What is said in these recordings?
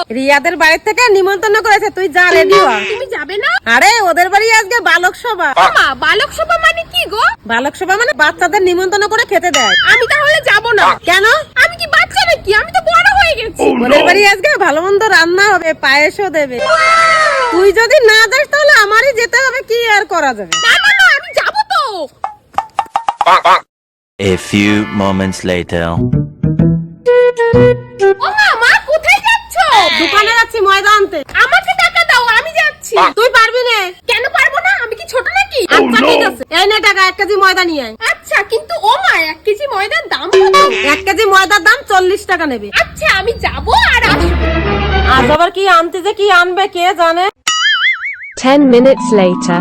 রিয়াদের বাড়ি থেকে নিমন্ত্রণ করেছে, তুই যা রেডি হ। তুমি যাবে না? আরে ওদের বাড়ি আজকে বালক সভা। মা, বালক সভা মানে কি গো? বালক সভা মানে বাচ্চাদের নিমন্ত্রণ করে খেতে দেয়। আমি তাহলে যাব না। কেন? আমি কি বাচ্চা নাকি? আমি তো বড় হয়ে গেছি। ওদের বাড়ি আজকে ভালো মন্দ রান্না হবে, পায়েসও দেবে। তুই যদি না যাস তাহলে আমারই যেতে হবে, কি আর করা যাবে। না না না, আমি যাব তো। A few moments later. ও মা, মা কোথায় যাচ্ছো? দোকানে যাচ্ছি ময়দা আনতে। আমাকে টাকা দাও, আমি যাচ্ছি। তুই পারবি না। কেন পারবো না? আমি কি ছোট নাকি? আচ্ছা ঠিক আছে, এই নে টাকা, 1 কেজি ময়দা নিয়ে আয়। আচ্ছা, কিন্তু ও মা, 1 কেজি ময়দার দাম কত? 1 কেজি ময়দার দাম 40 টাকা নেবে। আচ্ছা, আমি যাব আর আসবো। আজ আবার কি আনতে যে কি আনবে কে জানে। 10 minutes later.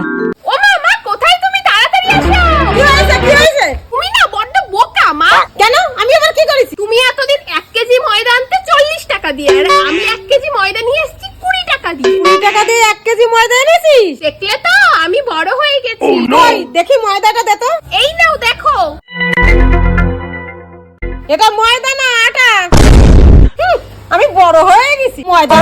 ও মা, মা কোথায় তুমি? তাড়াতাড়ি আসো। কি হয়েছে কি হয়েছে? তুমি না বড্ড বোকা মা। কেন? আমি আবার কি করেছি? তুমি এতদিন 1 কেজি ময়দা আনতে 40 টাকা দিয়ে, আর আমি 1 কেজি ময়দা নিয়ে এসেছি 20 টাকা দিয়ে। 20 টাকা দিয়ে 1 কেজি ময়দা এনেছিস? দেখলে তো, আমি বড় হয়ে গেছি। কই দেখি ময়দাটা দে তো। এই নাও দেখো। এটা ময়দা না আটা? আমি বড় হয়ে গেছি। ময়দা